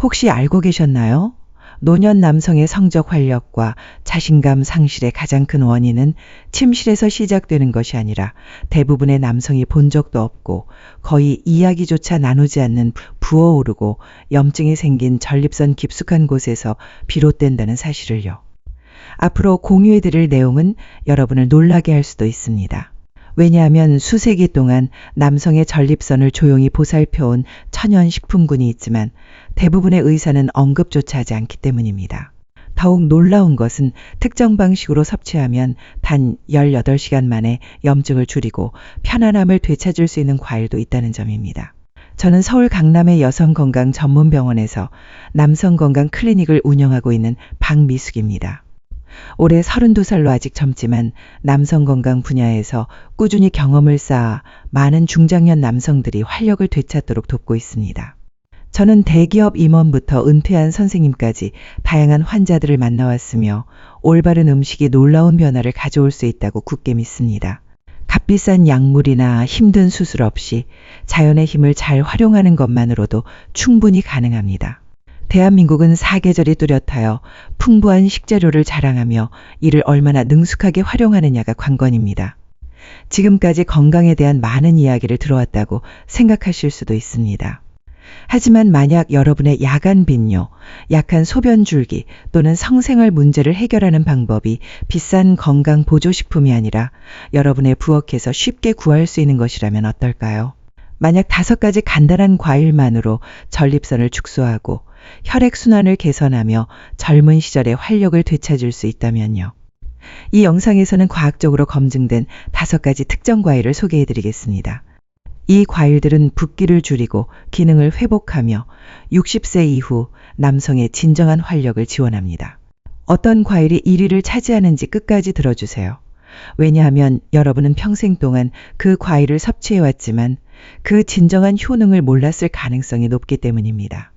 혹시 알고 계셨나요? 노년 남성의 성적 활력과 자신감 상실의 가장 큰 원인은 침실에서 시작되는 것이 아니라 대부분의 남성이 본 적도 없고 거의 이야기조차 나누지 않는 부어오르고 염증이 생긴 전립선 깊숙한 곳에서 비롯된다는 사실을요. 앞으로 공유해드릴 내용은 여러분을 놀라게 할 수도 있습니다. 왜냐하면 수세기 동안 남성의 전립선을 조용히 보살펴온 천연식품군이 있지만 대부분의 의사는 언급조차 하지 않기 때문입니다. 더욱 놀라운 것은 특정 방식으로 섭취하면 단 18시간 만에 염증을 줄이고 편안함을 되찾을 수 있는 과일도 있다는 점입니다. 저는 서울 강남의 여성건강 전문병원에서 남성건강 클리닉을 운영하고 있는 박미숙입니다. 올해 32살로 아직 젊지만 남성건강 분야에서 꾸준히 경험을 쌓아 많은 중장년 남성들이 활력을 되찾도록 돕고 있습니다. 저는 대기업 임원부터 은퇴한 선생님까지 다양한 환자들을 만나왔으며 올바른 음식이 놀라운 변화를 가져올 수 있다고 굳게 믿습니다. 값비싼 약물이나 힘든 수술 없이 자연의 힘을 잘 활용하는 것만으로도 충분히 가능합니다. 대한민국은 사계절이 뚜렷하여 풍부한 식재료를 자랑하며 이를 얼마나 능숙하게 활용하느냐가 관건입니다. 지금까지 건강에 대한 많은 이야기를 들어왔다고 생각하실 수도 있습니다. 하지만 만약 여러분의 야간 빈뇨, 약한 소변 줄기 또는 성생활 문제를 해결하는 방법이 비싼 건강 보조식품이 아니라 여러분의 부엌에서 쉽게 구할 수 있는 것이라면 어떨까요? 만약 5가지 간단한 과일만으로 전립선을 축소하고 혈액순환을 개선하며 젊은 시절의 활력을 되찾을 수 있다면요. 이 영상에서는 과학적으로 검증된 5가지 특정 과일을 소개해드리겠습니다. 이 과일들은 붓기를 줄이고 기능을 회복하며 60세 이후 남성의 진정한 활력을 지원합니다. 어떤 과일이 1위를 차지하는지 끝까지 들어주세요. 왜냐하면 여러분은 평생 동안 그 과일을 섭취해왔지만 그 진정한 효능을 몰랐을 가능성이 높기 때문입니다.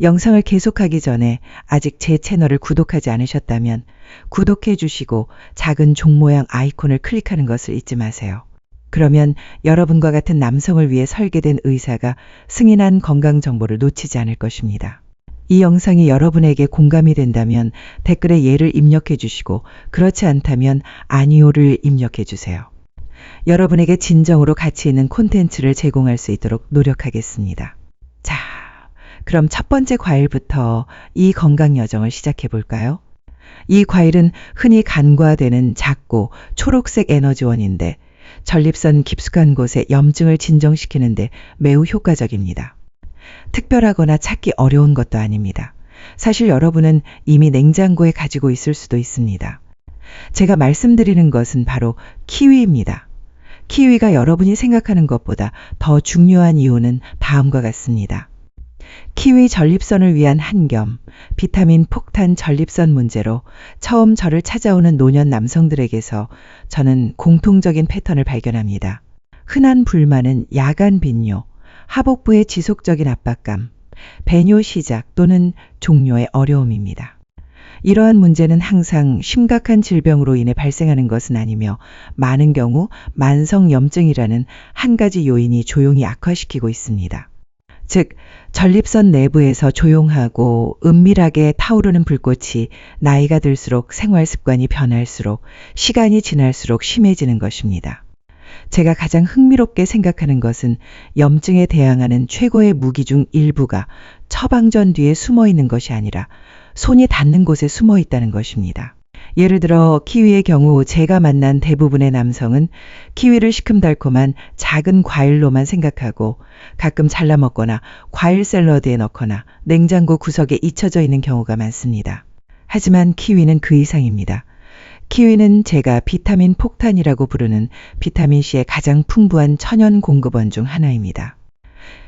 영상을 계속하기 전에 아직 제 채널을 구독하지 않으셨다면 구독해 주시고 작은 종 모양 아이콘을 클릭하는 것을 잊지 마세요. 그러면 여러분과 같은 남성을 위해 설계된 의사가 승인한 건강 정보를 놓치지 않을 것입니다. 이 영상이 여러분에게 공감이 된다면 댓글에 예를 입력해 주시고 그렇지 않다면 아니요를 입력해 주세요. 여러분에게 진정으로 가치 있는 콘텐츠를 제공할 수 있도록 노력하겠습니다. 자, 그럼 첫 번째 과일부터 이 건강 여정을 시작해 볼까요? 이 과일은 흔히 간과되는 작고 초록색 에너지원인데 전립선 깊숙한 곳에 염증을 진정시키는데 매우 효과적입니다. 특별하거나 찾기 어려운 것도 아닙니다. 사실 여러분은 이미 냉장고에 가지고 있을 수도 있습니다. 제가 말씀드리는 것은 바로 키위입니다. 키위가 여러분이 생각하는 것보다 더 중요한 이유는 다음과 같습니다. 키위 전립선을 위한 한겸, 비타민 폭탄 전립선 문제로 처음 저를 찾아오는 노년 남성들에게서 저는 공통적인 패턴을 발견합니다. 흔한 불만은 야간 빈뇨, 하복부의 지속적인 압박감, 배뇨 시작 또는 종료의 어려움입니다. 이러한 문제는 항상 심각한 질병으로 인해 발생하는 것은 아니며 많은 경우 만성염증이라는 한 가지 요인이 조용히 악화시키고 있습니다. 즉, 전립선 내부에서 조용하고 은밀하게 타오르는 불꽃이 나이가 들수록 생활 습관이 변할수록 시간이 지날수록 심해지는 것입니다. 제가 가장 흥미롭게 생각하는 것은 염증에 대항하는 최고의 무기 중 일부가 처방전 뒤에 숨어 있는 것이 아니라 손이 닿는 곳에 숨어 있다는 것입니다. 예를 들어 키위의 경우 제가 만난 대부분의 남성은 키위를 시큼달콤한 작은 과일로만 생각하고 가끔 잘라 먹거나 과일 샐러드에 넣거나 냉장고 구석에 잊혀져 있는 경우가 많습니다. 하지만 키위는 그 이상입니다. 키위는 제가 비타민 폭탄이라고 부르는 비타민C의 가장 풍부한 천연 공급원 중 하나입니다.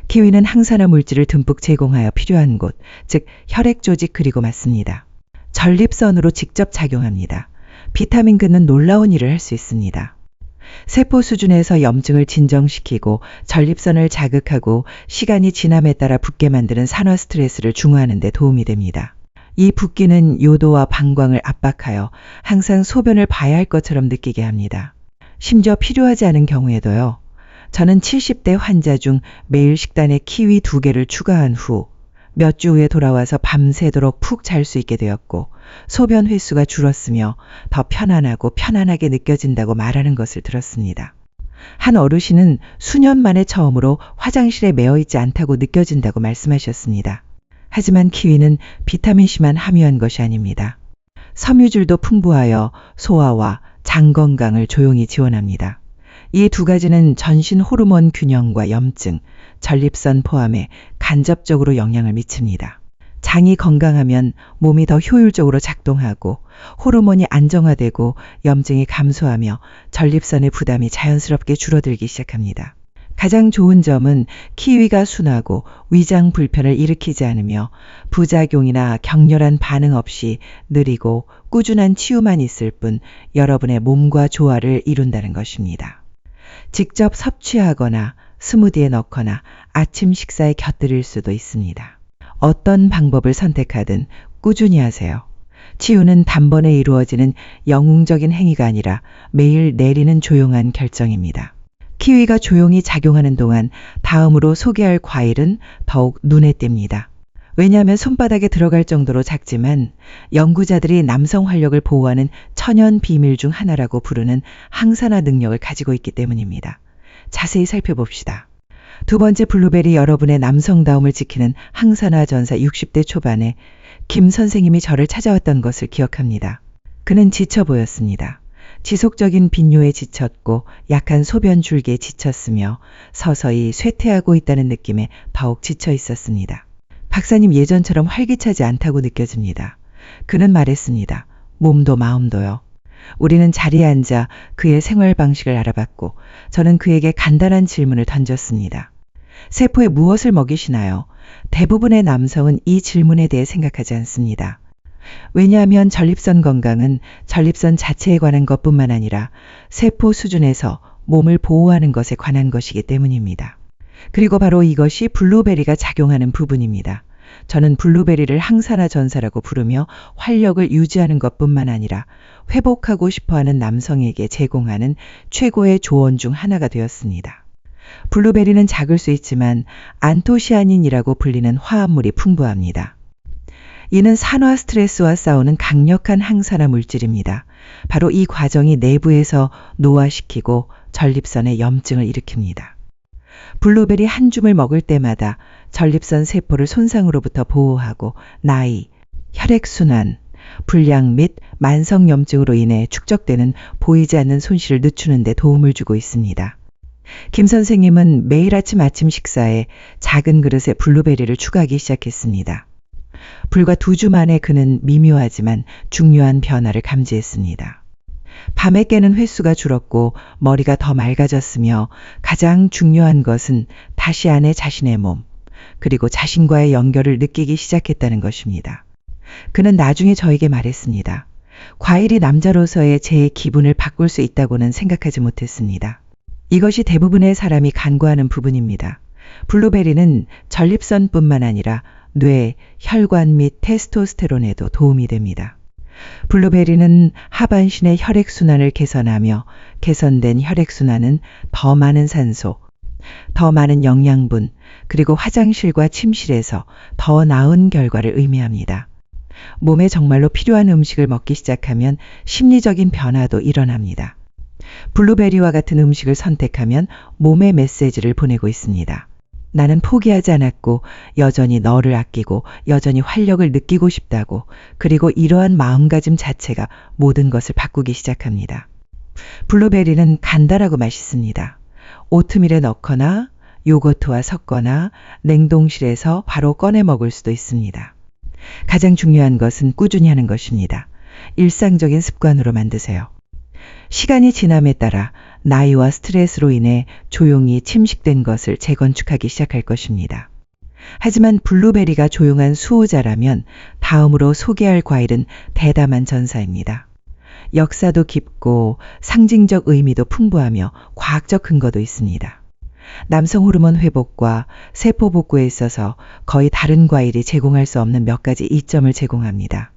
키위는 항산화 물질을 듬뿍 제공하여 필요한 곳, 즉 혈액 조직 그리고 맞습니다. 전립선으로 직접 작용합니다. 비타민근은 놀라운 일을 할 수 있습니다. 세포 수준에서 염증을 진정시키고 전립선을 자극하고 시간이 지남에 따라 붓게 만드는 산화 스트레스를 중화하는 데 도움이 됩니다. 이 붓기는 요도와 방광을 압박하여 항상 소변을 봐야 할 것처럼 느끼게 합니다. 심지어 필요하지 않은 경우에도요. 저는 70대 환자 중 매일 식단에 키위 2개를 추가한 후 몇 주 후에 돌아와서 밤새도록 푹 잘 수 있게 되었고 소변 횟수가 줄었으며 더 편안하고 편안하게 느껴진다고 말하는 것을 들었습니다. 한 어르신은 수년 만에 처음으로 화장실에 매어 있지 않다고 느껴진다고 말씀하셨습니다. 하지만 키위는 비타민C만 함유한 것이 아닙니다. 섬유질도 풍부하여 소화와 장 건강을 조용히 지원합니다. 이 두 가지는 전신 호르몬 균형과 염증, 전립선 포함해 간접적으로 영향을 미칩니다. 장이 건강하면 몸이 더 효율적으로 작동하고 호르몬이 안정화되고 염증이 감소하며 전립선의 부담이 자연스럽게 줄어들기 시작합니다. 가장 좋은 점은 키위가 순하고 위장 불편을 일으키지 않으며 부작용이나 격렬한 반응 없이 느리고 꾸준한 치유만 있을 뿐 여러분의 몸과 조화를 이룬다는 것입니다. 직접 섭취하거나 스무디에 넣거나 아침 식사에 곁들일 수도 있습니다. 어떤 방법을 선택하든 꾸준히 하세요. 치유는 단번에 이루어지는 영웅적인 행위가 아니라 매일 내리는 조용한 결정입니다. 키위가 조용히 작용하는 동안 다음으로 소개할 과일은 더욱 눈에 띕니다. 왜냐하면 손바닥에 들어갈 정도로 작지만 연구자들이 남성 활력을 보호하는 천연 비밀 중 하나라고 부르는 항산화 능력을 가지고 있기 때문입니다. 자세히 살펴봅시다. 두 번째 블루베리, 여러분의 남성다움을 지키는 항산화 전사. 60대 초반에 김 선생님이 저를 찾아왔던 것을 기억합니다. 그는 지쳐 보였습니다. 지속적인 빈뇨에 지쳤고 약한 소변 줄기에 지쳤으며 서서히 쇠퇴하고 있다는 느낌에 더욱 지쳐 있었습니다. 박사님, 예전처럼 활기차지 않다고 느껴집니다. 그는 말했습니다. 몸도 마음도요. 우리는 자리에 앉아 그의 생활 방식을 알아봤고 저는 그에게 간단한 질문을 던졌습니다. 세포에 무엇을 먹이시나요? 대부분의 남성은 이 질문에 대해 생각하지 않습니다. 왜냐하면 전립선 건강은 전립선 자체에 관한 것뿐만 아니라 세포 수준에서 몸을 보호하는 것에 관한 것이기 때문입니다. 그리고 바로 이것이 블루베리가 작용하는 부분입니다. 저는 블루베리를 항산화 전사라고 부르며 활력을 유지하는 것뿐만 아니라 회복하고 싶어하는 남성에게 제공하는 최고의 조언 중 하나가 되었습니다. 블루베리는 작을 수 있지만 안토시아닌이라고 불리는 화합물이 풍부합니다. 이는 산화 스트레스와 싸우는 강력한 항산화 물질입니다. 바로 이 과정이 내부에서 노화시키고 전립선에 염증을 일으킵니다. 블루베리 한 줌을 먹을 때마다 전립선 세포를 손상으로부터 보호하고 나이, 혈액순환, 불량 및 만성염증으로 인해 축적되는 보이지 않는 손실을 늦추는 데 도움을 주고 있습니다. 김 선생님은 매일 아침 식사에 작은 그릇에 블루베리를 추가하기 시작했습니다. 불과 2주 만에 그는 미묘하지만 중요한 변화를 감지했습니다. 밤에 깨는 횟수가 줄었고 머리가 더 맑아졌으며 가장 중요한 것은 다시 안에 자신의 몸, 그리고 자신과의 연결을 느끼기 시작했다는 것입니다. 그는 나중에 저에게 말했습니다. 과일이 남자로서의 제 기분을 바꿀 수 있다고는 생각하지 못했습니다. 이것이 대부분의 사람이 간과하는 부분입니다. 블루베리는 전립선뿐만 아니라 뇌, 혈관 및 테스토스테론에도 도움이 됩니다. 블루베리는 하반신의 혈액순환을 개선하며 개선된 혈액순환은 더 많은 산소, 더 많은 영양분, 그리고 화장실과 침실에서 더 나은 결과를 의미합니다. 몸에 정말로 필요한 음식을 먹기 시작하면 심리적인 변화도 일어납니다. 블루베리와 같은 음식을 선택하면 몸에 메시지를 보내고 있습니다. 나는 포기하지 않았고 여전히 너를 아끼고 여전히 활력을 느끼고 싶다고, 그리고 이러한 마음가짐 자체가 모든 것을 바꾸기 시작합니다. 블루베리는 간단하고 맛있습니다. 오트밀에 넣거나 요거트와 섞거나 냉동실에서 바로 꺼내 먹을 수도 있습니다. 가장 중요한 것은 꾸준히 하는 것입니다. 일상적인 습관으로 만드세요. 시간이 지남에 따라 나이와 스트레스로 인해 조용히 침식된 것을 재건축하기 시작할 것입니다. 하지만 블루베리가 조용한 수호자라면 다음으로 소개할 과일은 대담한 전사입니다. 역사도 깊고 상징적 의미도 풍부하며 과학적 근거도 있습니다. 남성 호르몬 회복과 세포 복구에 있어서 거의 다른 과일이 제공할 수 없는 몇 가지 이점을 제공합니다.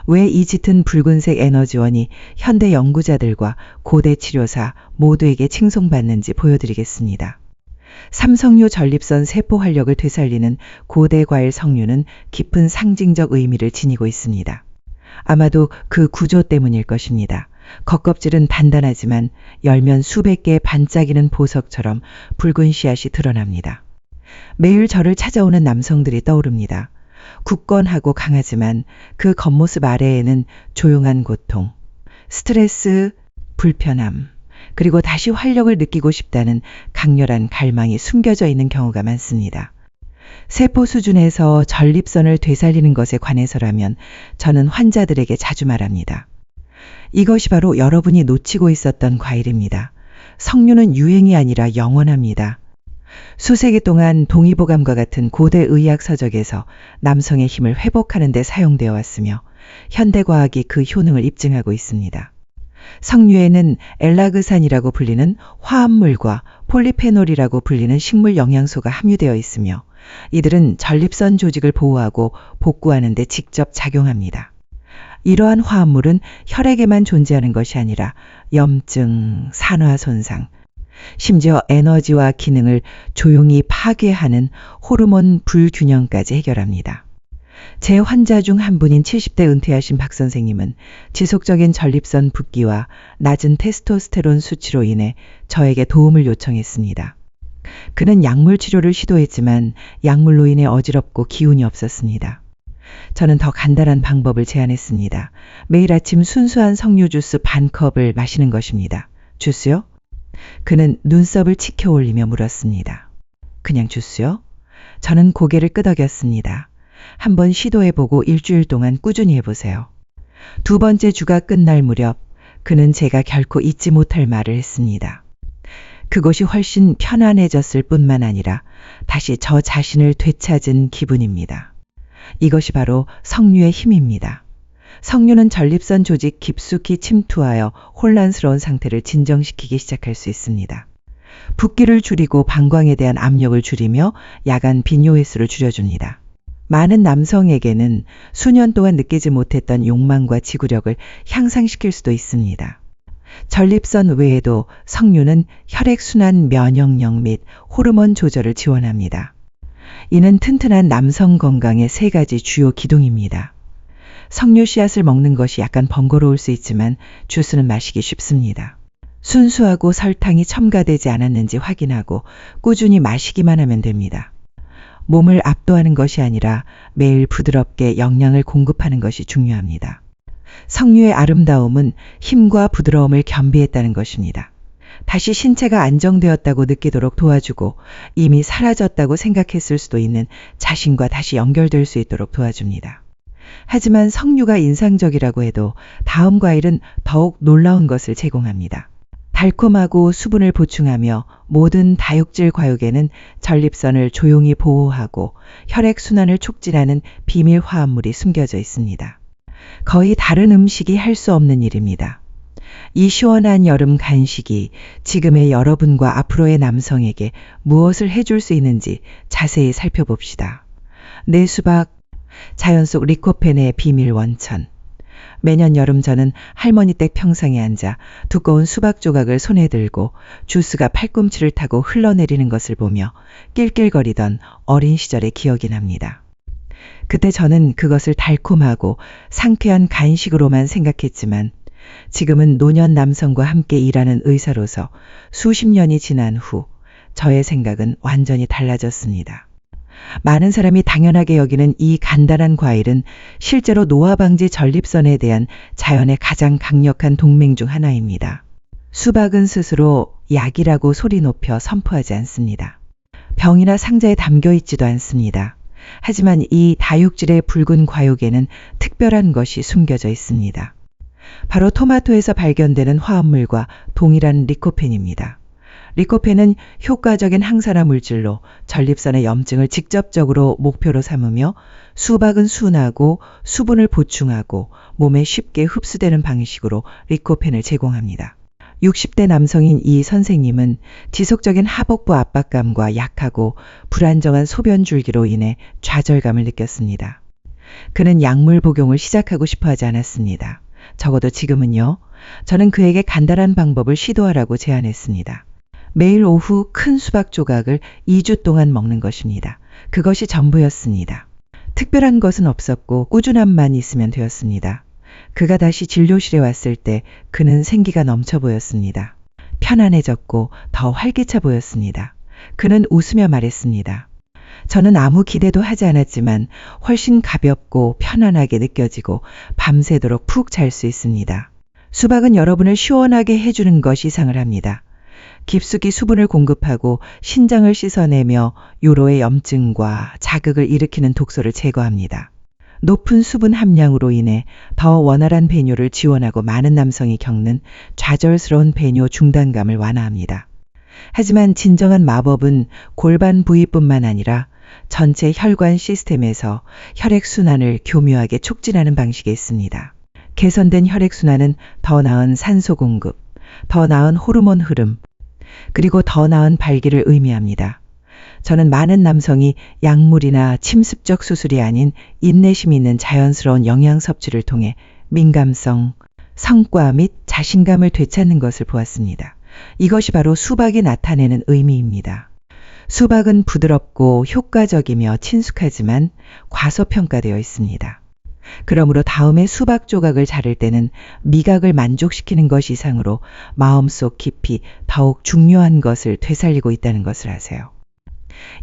왜 이 짙은 붉은색 에너지원이 현대 연구자들과 고대 치료사 모두에게 칭송받는지 보여드리겠습니다. 삼성류 전립선 세포 활력을 되살리는 고대 과일 석류는 깊은 상징적 의미를 지니고 있습니다. 아마도 그 구조 때문일 것입니다. 겉껍질은 단단하지만 열면 수백 개의 반짝이는 보석처럼 붉은 씨앗이 드러납니다. 매일 저를 찾아오는 남성들이 떠오릅니다. 굳건하고 강하지만 그 겉모습 아래에는 조용한 고통, 스트레스, 불편함, 그리고 다시 활력을 느끼고 싶다는 강렬한 갈망이 숨겨져 있는 경우가 많습니다. 세포 수준에서 전립선을 되살리는 것에 관해서라면 저는 환자들에게 자주 말합니다. 이것이 바로 여러분이 놓치고 있었던 과일입니다. 석류는 유행이 아니라 영원합니다. 수세기 동안 동의보감과 같은 고대 의학 서적에서 남성의 힘을 회복하는 데 사용되어 왔으며 현대과학이 그 효능을 입증하고 있습니다. 석류에는 엘라그산이라고 불리는 화합물과 폴리페놀이라고 불리는 식물 영양소가 함유되어 있으며 이들은 전립선 조직을 보호하고 복구하는 데 직접 작용합니다. 이러한 화합물은 혈액에만 존재하는 것이 아니라 염증, 산화 손상, 심지어 에너지와 기능을 조용히 파괴하는 호르몬 불균형까지 해결합니다. 제 환자 중 한 분인 70대 은퇴하신 박 선생님은 지속적인 전립선 붓기와 낮은 테스토스테론 수치로 인해 저에게 도움을 요청했습니다. 그는 약물 치료를 시도했지만 약물로 인해 어지럽고 기운이 없었습니다. 저는 더 간단한 방법을 제안했습니다. 매일 아침 순수한 석류 주스 반 컵을 마시는 것입니다. 주스요? 그는 눈썹을 치켜 올리며 물었습니다. 그냥 주스요? 저는 고개를 끄덕였습니다. 한번 시도해보고 일주일 동안 꾸준히 해보세요. 두 번째 주가 끝날 무렵 그는 제가 결코 잊지 못할 말을 했습니다. 그것이 훨씬 편안해졌을 뿐만 아니라 다시 저 자신을 되찾은 기분입니다. 이것이 바로 석류의 힘입니다. 석류는 전립선 조직 깊숙이 침투하여 혼란스러운 상태를 진정시키기 시작할 수 있습니다. 붓기를 줄이고 방광에 대한 압력을 줄이며 야간 빈뇨 횟수를 줄여줍니다. 많은 남성에게는 수년 동안 느끼지 못했던 욕망과 지구력을 향상시킬 수도 있습니다. 전립선 외에도 석류는 혈액순환 면역력 및 호르몬 조절을 지원합니다. 이는 튼튼한 남성 건강의 세 가지 주요 기둥입니다. 석류 씨앗을 먹는 것이 약간 번거로울 수 있지만 주스는 마시기 쉽습니다. 순수하고 설탕이 첨가되지 않았는지 확인하고 꾸준히 마시기만 하면 됩니다. 몸을 압도하는 것이 아니라 매일 부드럽게 영양을 공급하는 것이 중요합니다. 석류의 아름다움은 힘과 부드러움을 겸비했다는 것입니다. 다시 신체가 안정되었다고 느끼도록 도와주고 이미 사라졌다고 생각했을 수도 있는 자신과 다시 연결될 수 있도록 도와줍니다. 하지만 석류가 인상적이라고 해도 다음 과일은 더욱 놀라운 것을 제공합니다. 달콤하고 수분을 보충하며 모든 다육질 과육에는 전립선을 조용히 보호하고 혈액순환을 촉진하는 비밀 화합물이 숨겨져 있습니다. 거의 다른 음식이 할 수 없는 일입니다. 이 시원한 여름 간식이 지금의 여러분과 앞으로의 남성에게 무엇을 해줄 수 있는지 자세히 살펴봅시다. 내 수박, 자연 속 리코펜의 비밀 원천. 매년 여름 저는 할머니 댁 평상에 앉아 두꺼운 수박 조각을 손에 들고 주스가 팔꿈치를 타고 흘러내리는 것을 보며 낄낄거리던 어린 시절의 기억이 납니다. 그때 저는 그것을 달콤하고 상쾌한 간식으로만 생각했지만 지금은 노년 남성과 함께 일하는 의사로서 수십 년이 지난 후 저의 생각은 완전히 달라졌습니다. 많은 사람이 당연하게 여기는 이 간단한 과일은 실제로 노화 방지 전립선에 대한 자연의 가장 강력한 동맹 중 하나입니다. 수박은 스스로 약이라고 소리 높여 선포하지 않습니다. 병이나 상자에 담겨 있지도 않습니다. 하지만 이 다육질의 붉은 과육에는 특별한 것이 숨겨져 있습니다. 바로 토마토에서 발견되는 화합물과 동일한 리코펜입니다. 리코펜은 효과적인 항산화 물질로 전립선의 염증을 직접적으로 목표로 삼으며 수박은 순하고 수분을 보충하고 몸에 쉽게 흡수되는 방식으로 리코펜을 제공합니다. 60대 남성인 이 선생님은 지속적인 하복부 압박감과 약하고 불안정한 소변 줄기로 인해 좌절감을 느꼈습니다. 그는 약물 복용을 시작하고 싶어 하지 않았습니다. 적어도 지금은요. 저는 그에게 간단한 방법을 시도하라고 제안했습니다. 매일 오후 큰 수박 조각을 2주 동안 먹는 것입니다. 그것이 전부였습니다. 특별한 것은 없었고 꾸준함만 있으면 되었습니다. 그가 다시 진료실에 왔을 때 그는 생기가 넘쳐 보였습니다. 편안해졌고 더 활기차 보였습니다. 그는 웃으며 말했습니다. 저는 아무 기대도 하지 않았지만 훨씬 가볍고 편안하게 느껴지고 밤새도록 푹 잘 수 있습니다. 수박은 여러분을 시원하게 해주는 것이 이상을 합니다. 깊숙이 수분을 공급하고 신장을 씻어내며 요로의 염증과 자극을 일으키는 독소를 제거합니다. 높은 수분 함량으로 인해 더 원활한 배뇨를 지원하고 많은 남성이 겪는 좌절스러운 배뇨 중단감을 완화합니다. 하지만 진정한 마법은 골반 부위뿐만 아니라 전체 혈관 시스템에서 혈액순환을 교묘하게 촉진하는 방식에 있습니다. 개선된 혈액순환은 더 나은 산소 공급, 더 나은 호르몬 흐름, 그리고 더 나은 발기를 의미합니다. 저는 많은 남성이 약물이나 침습적 수술이 아닌 인내심 있는 자연스러운 영양 섭취를 통해 민감성, 성과 및 자신감을 되찾는 것을 보았습니다. 이것이 바로 수박이 나타내는 의미입니다. 수박은 부드럽고 효과적이며 친숙하지만 과소평가되어 있습니다. 그러므로 다음에 수박 조각을 자를 때는 미각을 만족시키는 것 이상으로 마음속 깊이 더욱 중요한 것을 되살리고 있다는 것을 아세요.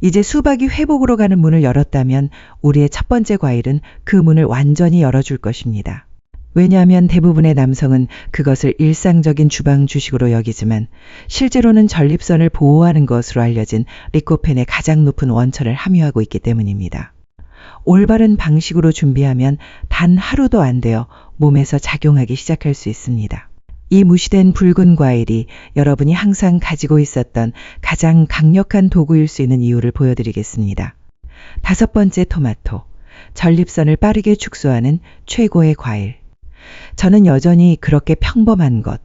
이제 수박이 회복으로 가는 문을 열었다면 우리의 첫 번째 과일은 그 문을 완전히 열어줄 것입니다. 왜냐하면 대부분의 남성은 그것을 일상적인 주방 주식으로 여기지만 실제로는 전립선을 보호하는 것으로 알려진 리코펜의 가장 높은 원천을 함유하고 있기 때문입니다. 올바른 방식으로 준비하면 단 하루도 안 되어 몸에서 작용하기 시작할 수 있습니다. 이 무시된 붉은 과일이 여러분이 항상 가지고 있었던 가장 강력한 도구일 수 있는 이유를 보여드리겠습니다. 5번째, 토마토. 전립선을 빠르게 축소하는 최고의 과일. 저는 여전히 그렇게 평범한 것,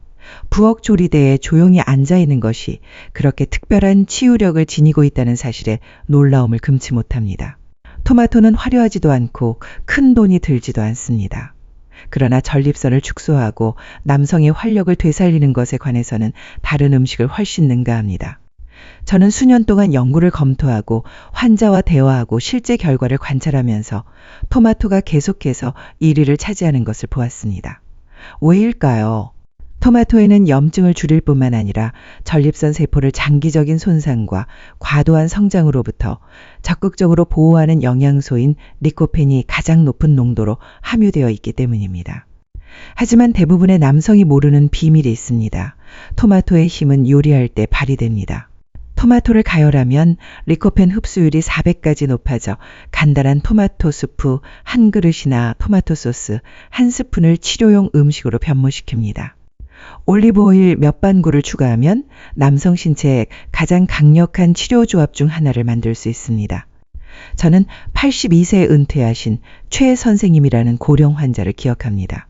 부엌 조리대에 조용히 앉아 있는 것이 그렇게 특별한 치유력을 지니고 있다는 사실에 놀라움을 금치 못합니다. 토마토는 화려하지도 않고 큰 돈이 들지도 않습니다. 그러나 전립선을 축소하고 남성의 활력을 되살리는 것에 관해서는 다른 음식을 훨씬 능가합니다. 저는 수년 동안 연구를 검토하고 환자와 대화하고 실제 결과를 관찰하면서 토마토가 계속해서 1위를 차지하는 것을 보았습니다. 왜일까요? 토마토에는 염증을 줄일 뿐만 아니라 전립선 세포를 장기적인 손상과 과도한 성장으로부터 적극적으로 보호하는 영양소인 리코펜이 가장 높은 농도로 함유되어 있기 때문입니다. 하지만 대부분의 남성이 모르는 비밀이 있습니다. 토마토의 힘은 요리할 때 발휘됩니다. 토마토를 가열하면 리코펜 흡수율이 400까지 높아져 간단한 토마토 수프 한 그릇이나 토마토 소스 한 스푼을 치료용 음식으로 변모시킵니다. 올리브 오일 몇 반구를 추가하면 남성 신체에 가장 강력한 치료 조합 중 하나를 만들 수 있습니다. 저는 82세에 은퇴하신 최 선생님이라는 고령 환자를 기억합니다.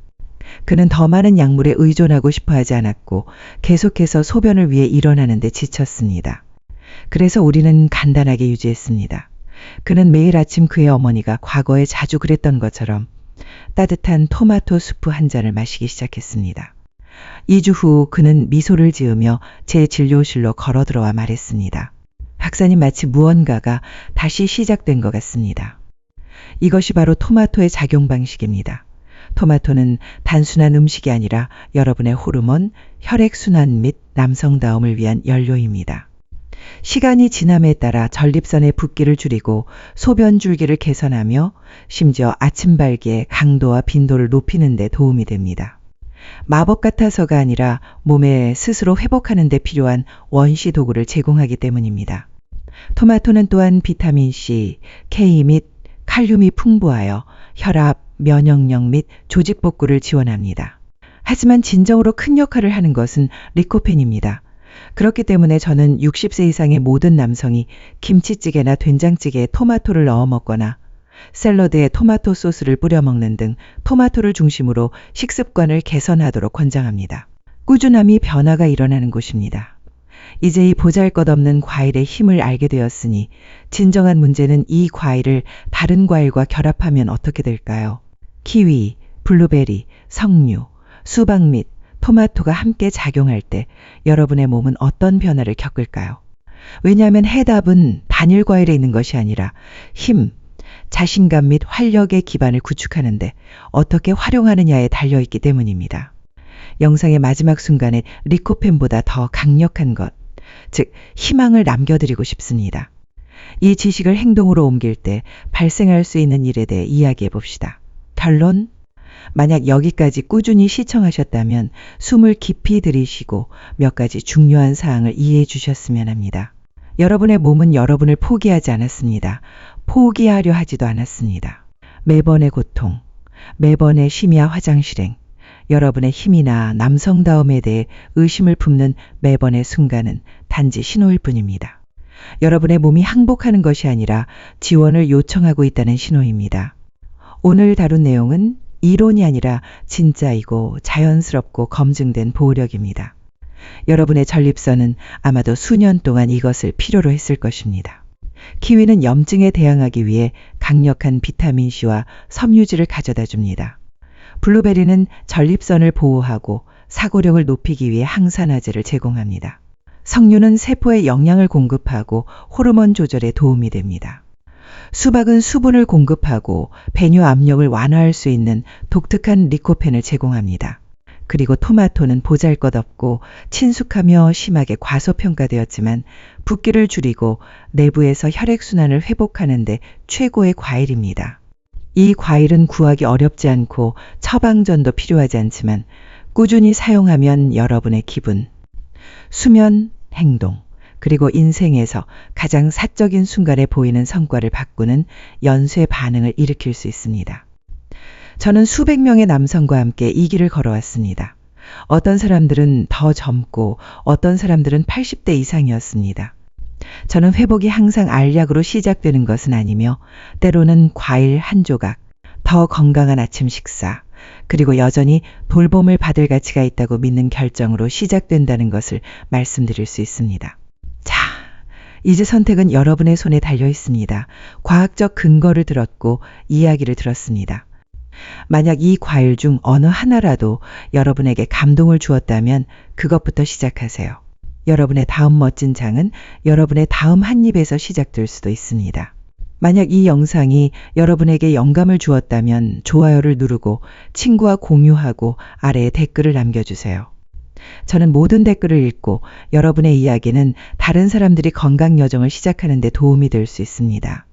그는 더 많은 약물에 의존하고 싶어 하지 않았고 계속해서 소변을 위해 일어나는 데 지쳤습니다. 그래서 우리는 간단하게 유지했습니다. 그는 매일 아침 그의 어머니가 과거에 자주 그랬던 것처럼 따뜻한 토마토 수프 한 잔을 마시기 시작했습니다. 2주 후 그는 미소를 지으며 제 진료실로 걸어 들어와 말했습니다. 박사님, 마치 무언가가 다시 시작된 것 같습니다. 이것이 바로 토마토의 작용 방식입니다. 토마토는 단순한 음식이 아니라 여러분의 호르몬, 혈액순환 및 남성다움을 위한 연료입니다. 시간이 지남에 따라 전립선의 붓기를 줄이고 소변 줄기를 개선하며 심지어 아침 발기의 강도와 빈도를 높이는 데 도움이 됩니다. 마법 같아서가 아니라 몸에 스스로 회복하는 데 필요한 원시 도구를 제공하기 때문입니다. 토마토는 또한 비타민C, K 및 칼륨이 풍부하여 혈압, 면역력 및 조직 복구를 지원합니다. 하지만 진정으로 큰 역할을 하는 것은 리코펜입니다. 그렇기 때문에 저는 60세 이상의 모든 남성이 김치찌개나 된장찌개에 토마토를 넣어 먹거나 샐러드에 토마토 소스를 뿌려 먹는 등 토마토를 중심으로 식습관을 개선하도록 권장합니다. 꾸준함이 변화가 일어나는 곳입니다. 이제 이 보잘것없는 과일의 힘을 알게 되었으니 진정한 문제는 이 과일을 다른 과일과 결합하면 어떻게 될까요? 키위, 블루베리, 석류, 수박 및 토마토가 함께 작용할 때 여러분의 몸은 어떤 변화를 겪을까요? 왜냐하면 해답은 단일 과일에 있는 것이 아니라 힘, 자신감 및 활력의 기반을 구축하는데 어떻게 활용하느냐에 달려있기 때문입니다. 영상의 마지막 순간에 리코펜보다 더 강력한 것, 즉 희망을 남겨드리고 싶습니다. 이 지식을 행동으로 옮길 때 발생할 수 있는 일에 대해 이야기해 봅시다. 결론? 만약 여기까지 꾸준히 시청하셨다면 숨을 깊이 들이쉬고 몇 가지 중요한 사항을 이해해 주셨으면 합니다. 여러분의 몸은 여러분을 포기하지 않았습니다. 포기하려 하지도 않았습니다. 매번의 고통, 매번의 심야 화장실행, 여러분의 힘이나 남성다움에 대해 의심을 품는 매번의 순간은 단지 신호일 뿐입니다. 여러분의 몸이 항복하는 것이 아니라 지원을 요청하고 있다는 신호입니다. 오늘 다룬 내용은 이론이 아니라 진짜이고 자연스럽고 검증된 보호력입니다. 여러분의 전립선은 아마도 수년 동안 이것을 필요로 했을 것입니다. 키위는 염증에 대항하기 위해 강력한 비타민C와 섬유질을 가져다 줍니다. 블루베리는 전립선을 보호하고 사고력을 높이기 위해 항산화제를 제공합니다. 석류는 세포에 영양을 공급하고 호르몬 조절에 도움이 됩니다. 수박은 수분을 공급하고 배뇨 압력을 완화할 수 있는 독특한 리코펜을 제공합니다. 그리고 토마토는 보잘것없고 친숙하며 심하게 과소평가되었지만 붓기를 줄이고 내부에서 혈액순환을 회복하는 데 최고의 과일입니다. 이 과일은 구하기 어렵지 않고 처방전도 필요하지 않지만 꾸준히 사용하면 여러분의 기분, 수면, 행동, 그리고 인생에서 가장 사적인 순간에 보이는 성과를 바꾸는 연쇄 반응을 일으킬 수 있습니다. 저는 수백 명의 남성과 함께 이 길을 걸어왔습니다. 어떤 사람들은 더 젊고 어떤 사람들은 80대 이상이었습니다. 저는 회복이 항상 알약으로 시작되는 것은 아니며 때로는 과일 한 조각, 더 건강한 아침 식사, 그리고 여전히 돌봄을 받을 가치가 있다고 믿는 결정으로 시작된다는 것을 말씀드릴 수 있습니다. 자, 이제 선택은 여러분의 손에 달려 있습니다. 과학적 근거를 들었고 이야기를 들었습니다. 만약 이 과일 중 어느 하나라도 여러분에게 감동을 주었다면 그것부터 시작하세요. 여러분의 다음 멋진 장은 여러분의 다음 한 입에서 시작될 수도 있습니다. 만약 이 영상이 여러분에게 영감을 주었다면 좋아요를 누르고 친구와 공유하고 아래에 댓글을 남겨주세요. 저는 모든 댓글을 읽고 여러분의 이야기는 다른 사람들이 건강 여정을 시작하는 데 도움이 될 수 있습니다.